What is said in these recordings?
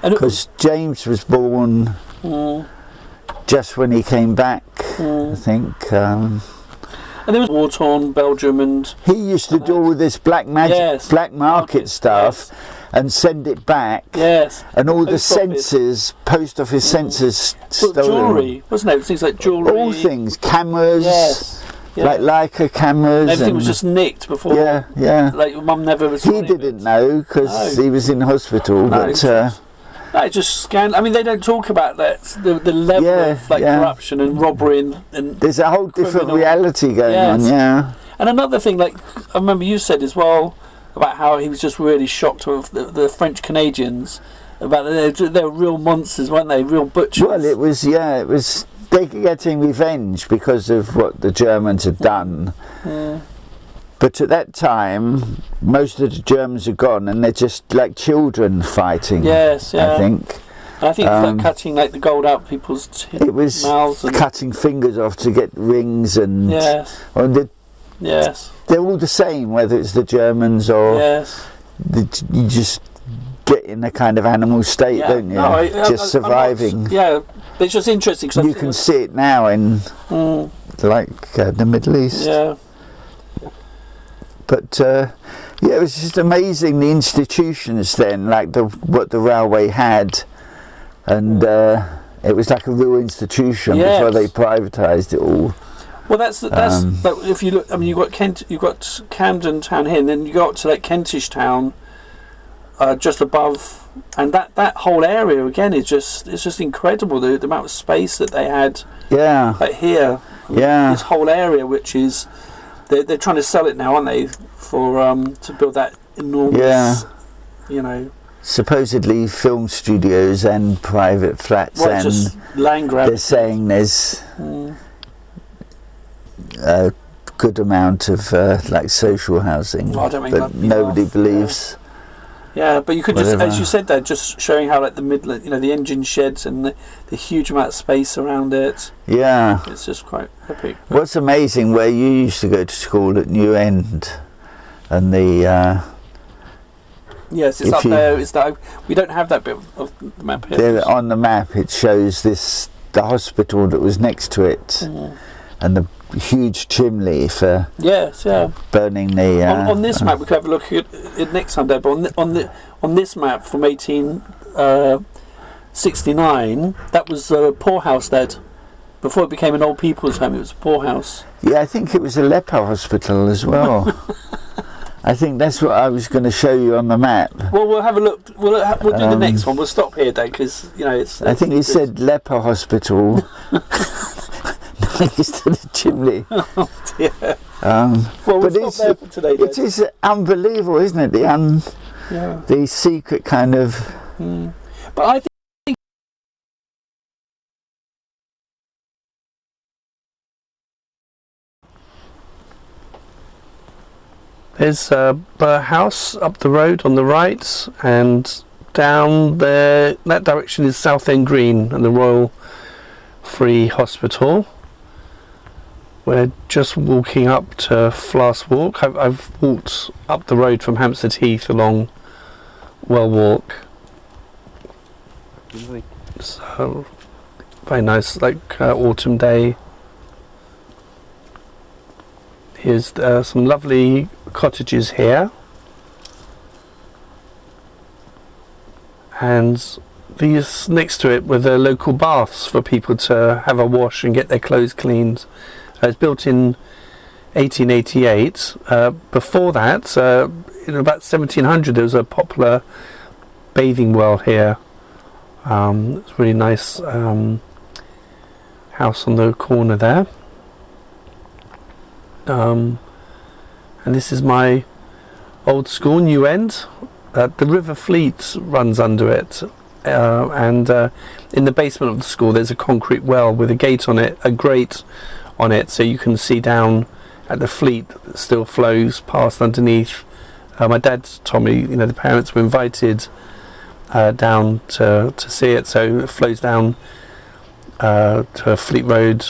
because James was born just when he came back, I think. And there was war-torn Belgium, and he used to do all this black magic, black market stuff, and send it back. Yes. And all the censors, post office censors, jewellery, wasn't it? Things like jewellery. All things, cameras. Yes. Yeah. Like Leica cameras. Everything was just nicked before. Yeah. Like your mum never was. He didn't know because he was in hospital, but. No, just scandal. I mean, they don't talk about that. The level of corruption and robbery and there's a whole different reality going on. Yeah. And another thing, like I remember you said as well about how he was just really shocked with the French Canadians about they were real monsters, weren't they? Real butchers. Well, it was they were getting revenge because of what the Germans had done. But at that time, most of the Germans are gone, and they're just like children fighting. Yes, yeah. I think. And I think it's like cutting like the gold out people's mouths. And cutting fingers off to get rings and. Yes. They're all the same, whether it's the Germans or. Yes. You just get in a kind of animal state, don't you? No, just surviving. But it's just interesting. Cause you can see it now in the Middle East. Yeah. But it was just amazing, the institutions then, like what the railway had, and it was like a real institution before they privatised it all. Well, that's like, if you look. I mean, you've got Camden town here, and then you go up to like Kentish town, just above, and that whole area again is it's just incredible. The amount of space that they had. Yeah. Like here. This whole area, which is. They're trying to sell it now, aren't they? For to build that enormous, supposedly film studios and private flats, and just land grab. They're saying there's a good amount of like social housing, but nobody believes. Yeah, but you could just, as you said there, just showing how like the middle, the engine sheds and the huge amount of space around it. Yeah, it's just quite epic. What's amazing, where you used to go to school at New End, and the yes, it's up there. It's that we don't have that bit of the map here. On the map, it shows the hospital that was next to it, and the huge chimney for burning the. On this map, we could have a look at it next time, Deb. But on this map from 1869, that was a poorhouse. Before it became an old people's home, it was a poorhouse. Yeah, I think it was a leper hospital as well. I think that's what I was going to show you on the map. Well, we'll have a look. We'll do the next one. We'll stop here, Dave, because it's. I think you said leper hospital. Next to the chimney. Oh dear. We'll stop there for today. It is unbelievable, isn't it? The secret kind of. But I think. There's a house up the road on the right, and down there, that direction is Southend Green and the Royal Free Hospital. We're just walking up to Flask Walk. I've walked up the road from Hampstead Heath along Well Walk. So very nice, like autumn day. Here's some lovely cottages here, and these next to it were the local baths for people to have a wash and get their clothes cleaned. It's built in 1888. Before that, in about 1700, there was a popular bathing well here. It's a really nice house on the corner there. And this is my old school, New End. The River Fleet runs under it. And in the basement of the school, there's a concrete well with a grate on it, so you can see down at the Fleet that still flows past underneath. My dad told me, the parents were invited down to see it, so it flows down to Fleet Road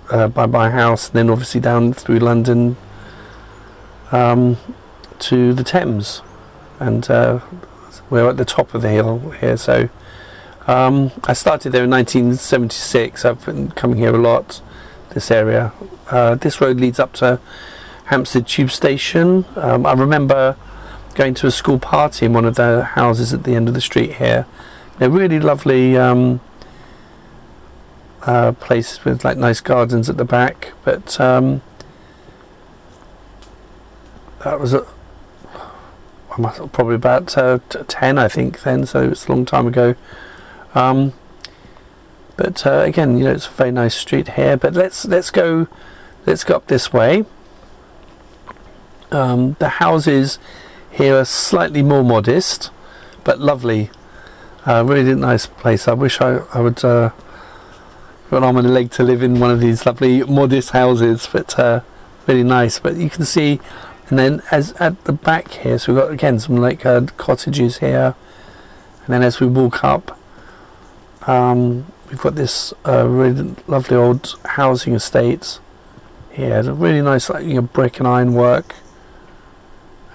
by my house, and then obviously down through London to the Thames, and we're at the top of the hill here, so I started there in 1976. I've been coming here a lot, this area. This road leads up to Hampstead tube station. I remember going to a school party in one of the houses at the end of the street here. They're really lovely places with like nice gardens at the back. But that was probably about 10, I think, then, so it's a long time ago. But again, it's a very nice street here. But let's go up this way. The houses here are slightly more modest, but lovely. Really nice place. I wish I would got an arm and a leg to live in one of these lovely modest houses. But really nice. But you can see, and then as at the back here, so we've got again some like cottages here, and then as we walk up, we've got this really lovely old housing estate here. It's a really nice, like, brick and iron work.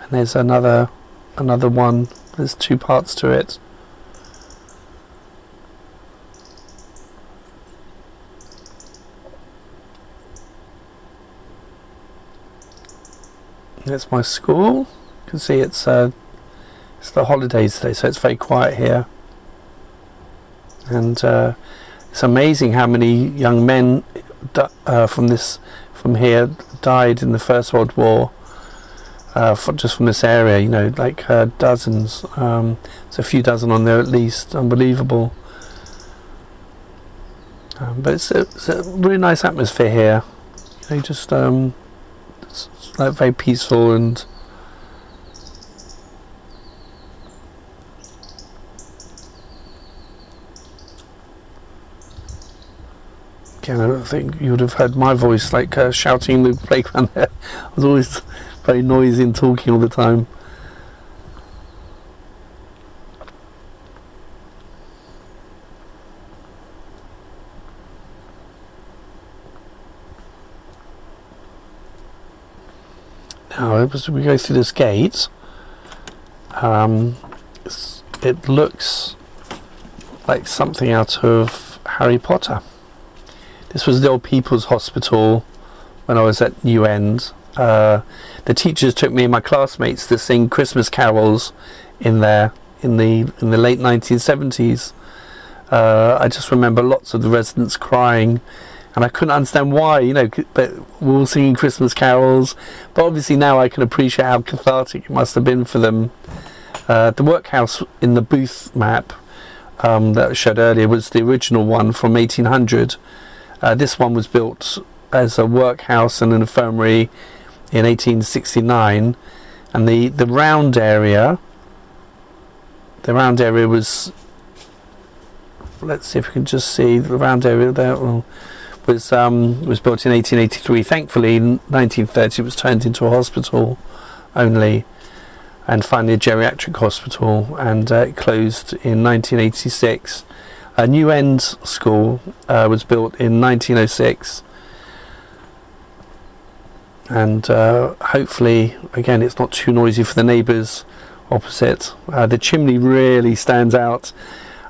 And there's another one. There's two parts to it. That's my school. You can see it's the holidays today, so it's very quiet here. And it's amazing how many young men from here died in the First World War, just from this area. Like dozens. There's a few dozen on there at least. Unbelievable. But it's a really nice atmosphere here. Just it's like very peaceful and. Again, I don't think you would have heard my voice like shouting in the playground there. I was always very noisy and talking all the time. Now, as we go through this gate, it looks like something out of Harry Potter. This was the old People's Hospital when I was at New End. The teachers took me and my classmates to sing Christmas carols in there in the late 1970s. I just remember lots of the residents crying, and I couldn't understand why, but we're all singing Christmas carols. But obviously now I can appreciate how cathartic it must have been for them. The workhouse in the booth map that I showed earlier was the original one from 1800. This one was built as a workhouse and an infirmary in 1869, and the round area was, let's see if we can just see the round area there, was built in 1883. Thankfully in 1930 it was turned into a hospital only, and finally a geriatric hospital, and it closed in 1986. A New End school was built in 1906, and hopefully, again, it's not too noisy for the neighbours opposite. The chimney really stands out.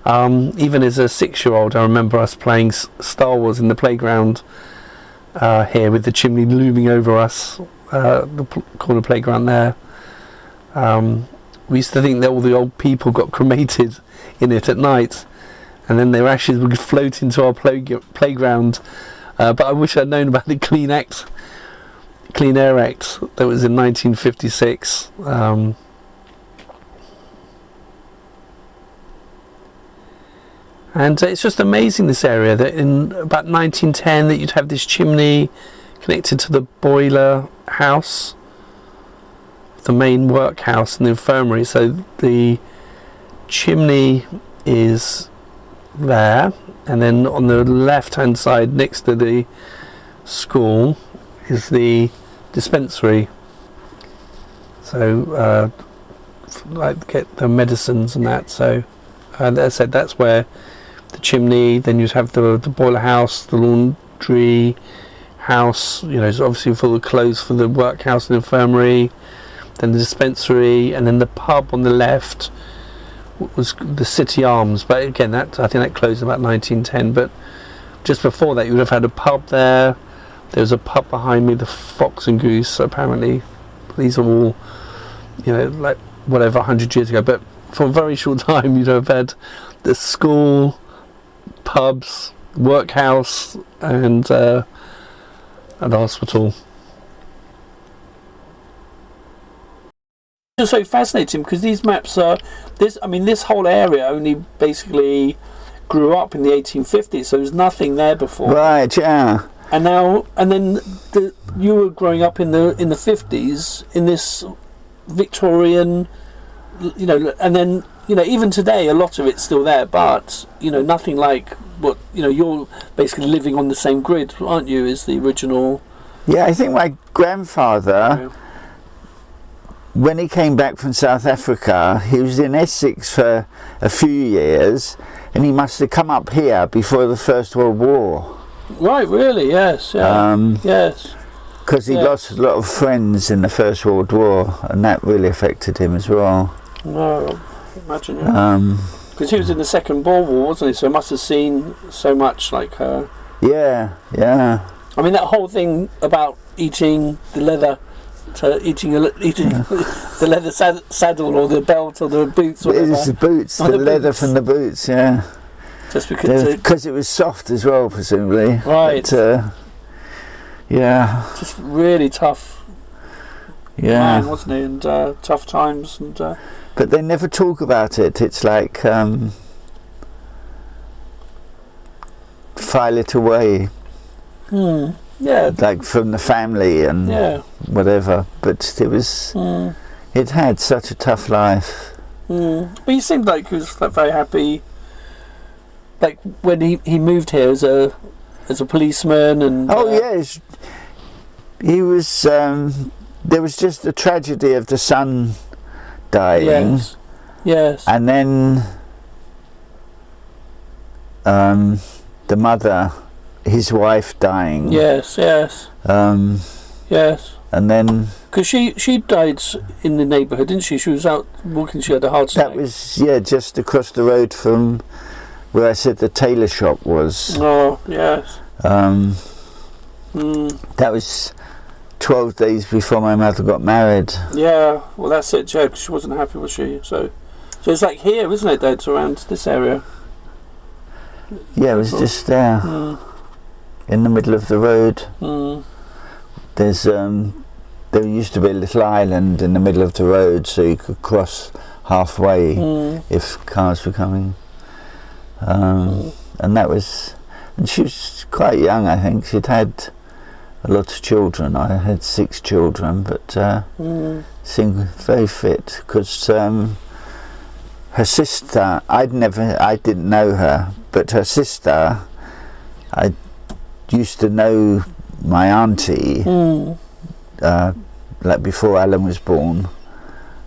Even as a 6-year-old, I remember us playing Star Wars in the playground here, with the chimney looming over us, the corner playground there. We used to think that all the old people got cremated in it at night, and then their ashes would float into our playground. But I wish I'd known about the Clean Air Act that was in 1956. And it's just amazing, this area, that in about 1910 that you'd have this chimney connected to the boiler house, the main workhouse and the infirmary. So the chimney is there, and then on the left hand side next to the school is the dispensary, so like get the medicines and that. So as I said, that's where the chimney, then you'd have the boiler house, the laundry house, so obviously for the clothes for the workhouse and infirmary, then the dispensary, and then the pub on the left was the City Arms, but again, I think that closed in about 1910. But just before that, you would have had a pub there. There was a pub behind me, the Fox and Goose. So apparently, these are all, like whatever, 100 years ago. But for a very short time, you'd have had the school, pubs, workhouse, and the hospital. It's so fascinating because these maps are this whole area only basically grew up in the 1850s, so there's nothing there before. Right, yeah. And then you were growing up in the 50s in this Victorian, and then even today a lot of it's still there, but nothing like what you're basically living on the same grid, aren't you, as the original. Yeah, I think my grandfather, when he came back from South Africa, he was in Essex for a few years, and he must have come up here before the First World War. Right, really? Yes, yeah. Yes. Because he lost a lot of friends in the First World War, and that really affected him as well. No, imagine. Because he was in the Second World War, wasn't he? So he must have seen so much, like. Yeah. I mean, that whole thing about eating the leather. Eating the leather saddle or the belt or the boots. It was the boots, the leather boots. From the boots, yeah. Just because it was soft as well, presumably. Right. But, yeah. Just really tough. Yeah. Man, wasn't he? And tough times. And. But they never talk about it. It's like file it away. Yeah. Like from the family and whatever. But it was. It had such a tough life. But he seemed like he was very happy. Like when he moved here as a policeman and. Yes. He was. There was just the tragedy of the son dying. Yes. And then the mother, his wife, dying. Yes. Yes. And then because she died in the neighbourhood, didn't she? She was out walking. She had a heart attack. That was just across the road from where I said the tailor shop was. Oh yes. That was 12 days before my mother got married. Yeah, well that's it, Joe. She wasn't happy, was she? So it's like here, isn't it? Though it's around this area. Yeah, it was just there, in the middle of the road. There's there used to be a little island in the middle of the road, so you could cross halfway if cars were coming. And that was, and she was quite young. I think she'd had a lot of children. I had 6 children, but seemed very fit because her sister, I didn't know her, but her sister, I used to know my auntie, like before Alan was born,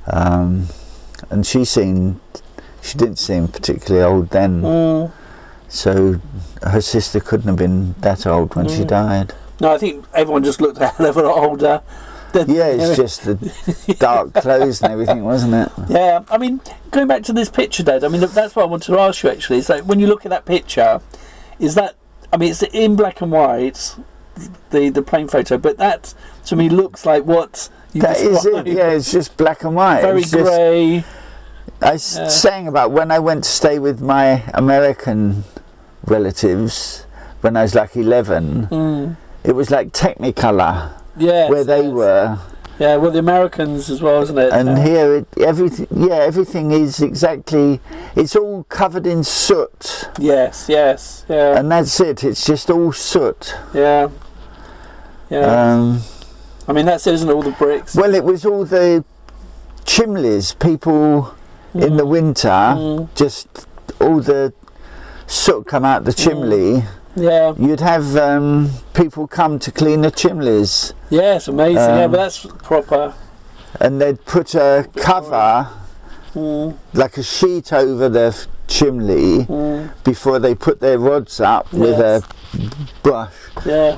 and she didn't seem particularly old then, so her sister couldn't have been that old when she died. No, I think everyone just looked a hell of a lot older. It's just the dark clothes and everything, wasn't it? Yeah, I mean, going back to this picture, Dad, I mean, that's what I wanted to ask you, actually. It's like, when you look at that picture, is that, I mean, it's in black and white, the plain photo, but that, to me, looks like what you described. Is it, it's just black and white. Very grey. I was saying about when I went to stay with my American relatives, when I was like 11, it was like Technicolor. Yes, where they were. Yeah, well, the Americans as well, isn't it? And here, everything is exactly. It's all covered in soot. Yes, yeah. And that's it. It's just all soot. Yeah. I mean, that's it, isn't it? All the bricks. Well, it was all the chimneys. People in the winter, just all the soot come out the chimney. Yeah. You'd have people come to clean the chimneys. Yes, amazing. Yeah, but that's proper. And they'd put a cover, like a sheet over the chimney, before they put their rods up with a brush. Yeah.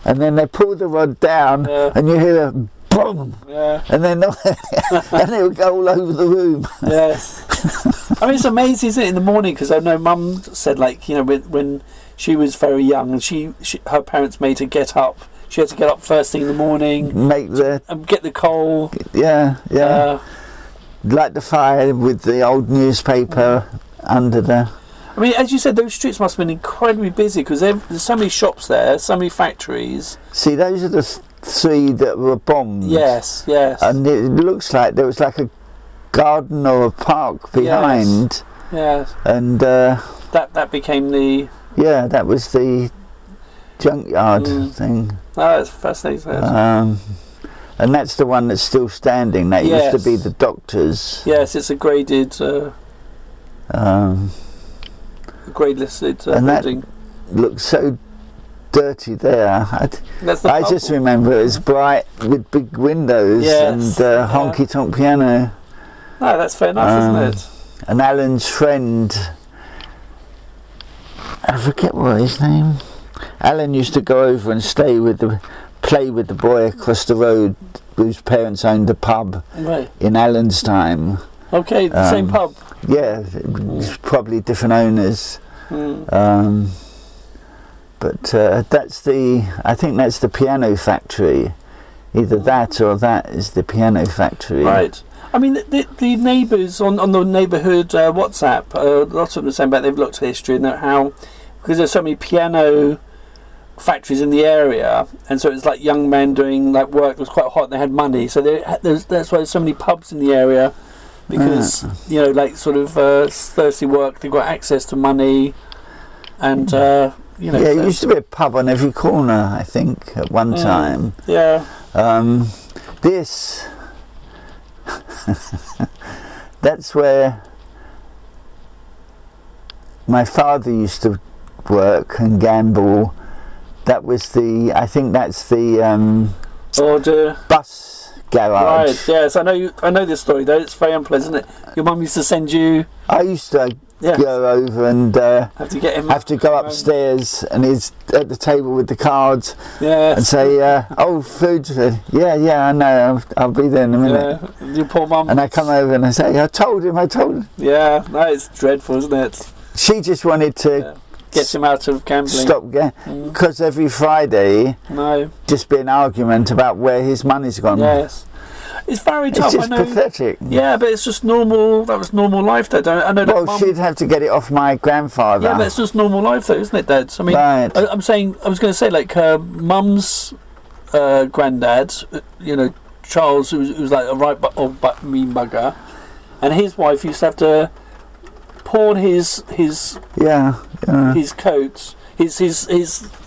And then they pull the rod down, and you hear a boom, Yeah. and then and it would go all over the room. Yes. I mean, it's amazing, isn't it, in the morning? Because I know Mum said, like, you know, when she was very young, and her parents made her get up. She had to get up first thing in the morning, get the coal. Yeah. Light the fire with the old newspaper under the. I mean, as you said, those streets must have been incredibly busy because there's so many shops there, so many factories. See, those are the three that were bombed. Yes. And it looks like there was like a garden or a park behind. Yes. And that became the. Yeah, that was the junkyard thing. Oh, that's fascinating. And that's the one that's still standing. That used to be the doctor's. Yes, it's a graded. Grade listed building. That looks so dirty there. I just remember it was bright with big windows and honky tonk piano. No, that's fair enough, isn't it? And Alan's friend, I forget what his name. Alan used to go over and play with the boy across the road whose parents owned a pub in Alan's time. Okay, the same pub. Yeah, probably different owners. But I think that's the piano factory. Either that or that is the piano factory. Right. I mean, the neighbours on the neighbourhood WhatsApp, a lot of them are saying about they've looked at history and how, because there's so many piano factories in the area, and so it's like young men doing like work that was quite hot and they had money, so that's why there's so many pubs in the area, because you know, like sort of thirsty work, they've got access to money, and you know. Yeah, it used to be a pub on every corner, I think, at one time. Yeah. This that's where my father used to work and gamble. That was I think that's the bus garage. Right, yes, I know this story though. It's very unpleasant, isn't it? Your mum used to send you. I used to go over and have to go upstairs, and he's at the table with the cards and say, oh, food. Yeah, I know, I'll be there in a minute. Yeah, your poor mum. And I come over and I say, I told him. Yeah, no, it's dreadful, isn't it? She just wanted to get him out of gambling. Stop because every Friday just be an argument about where his money's gone. Yes. It's very tough. It's just pathetic. Yeah, but it's just normal. That was normal life, though. I know. Well, she'd have to get it off my grandfather. Yeah, but it's just normal life, though, isn't it, Dad? I mean, I was going to say, like, Mum's granddad, you know, Charles, who was like a right mean bugger, and his wife used to have to pawn his coats, his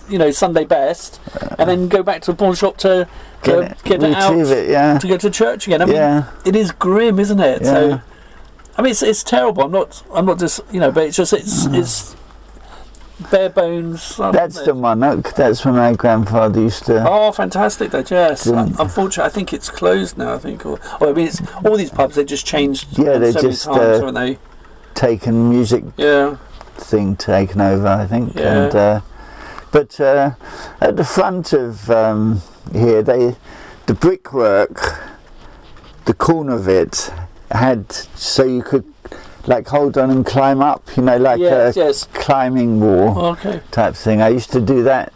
you know, Sunday best, and then go back to the pawn shop to get it out to go to church again. I mean, it is grim, isn't it? Yeah. So, I mean, it's terrible. I'm not just, you know, but it's just it's bare bones. That's the monarch. That's when my grandfather used to. Oh, fantastic! That unfortunately, I think it's closed now. I think, or I mean, it's all these pubs. They just changed. Yeah, they just times, haven't they? Taken music. Thing taken over, I think. Yeah. And but at the front of here, the brickwork, the corner of it had so you could like hold on and climb up, you know, like a climbing wall type thing. I used to do that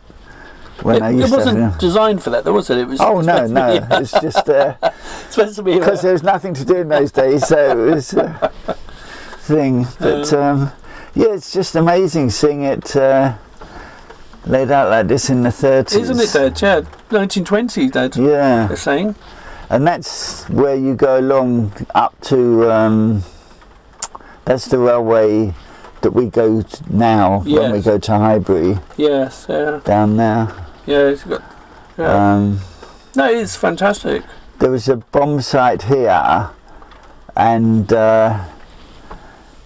when I used to. It wasn't designed for that, though, was it? It was. Oh no, it's just supposed to be because there was nothing to do in those days, so it was a thing. But it's just amazing seeing it. Laid out like this in the 30s. Isn't it, Dad? Yeah, 1920, Dad. Yeah. They're saying. And that's where you go along up to, that's the railway that we go to now when we go to Highbury. Yes, yeah. Down there. Yeah, it's got. Yeah. No, it's fantastic. There was a bomb site here, and I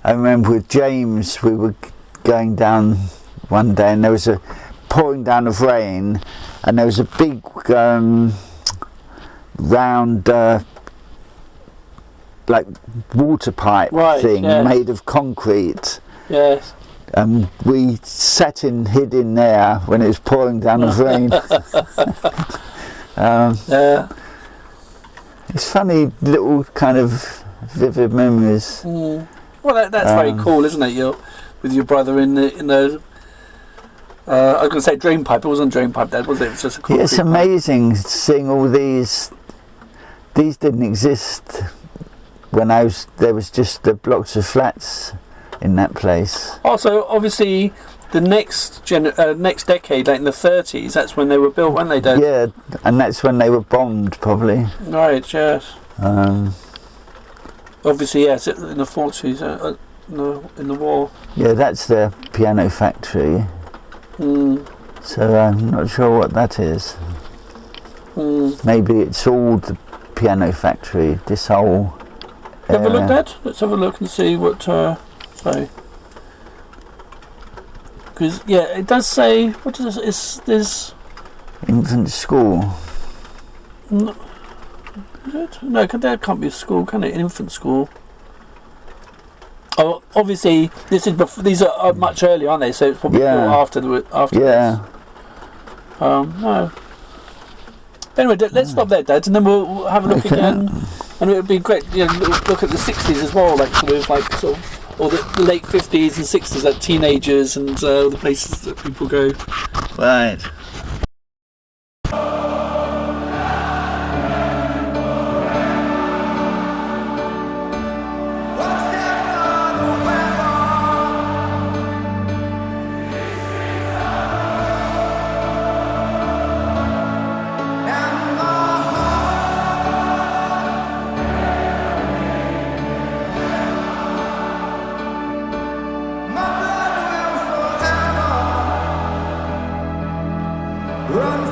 remember with James, we were going down one day, and there was a pouring down of rain, and there was a big round like water pipe thing made of concrete. Yes. And we hid in there when it was pouring down of rain. It's funny, little kind of vivid memories. Well, that's very cool, isn't it? You're with your brother in the. I was going to say drain pipe. It wasn't a drain pipe, Dad, was it? It was just a concrete It's amazing seeing all these. These didn't exist when there was just the blocks of flats in that place. Also, obviously, the next decade, like in the 30s, that's when they were built, weren't they, Dad? Yeah, and that's when they were bombed, probably. Right, yes. Obviously, yes, in the 40s, in the war. Yeah, that's the piano factory. So I'm not sure what that is. Maybe it's all the piano factory, this whole Have a look, Dad. Let's have a look and see what. Sorry. Because it does say. What does it? There's infant school. No, is it? No, that can't be a school, can it? An infant school. Oh, obviously, these are much earlier, aren't they? So it's probably after. Yeah. This. No. Anyway, let's stop there, Dad, and then we'll have a look again. And it would be great, look at the 60s as well, like or the late 50s and 60s, like teenagers and the places that people go. Right. Run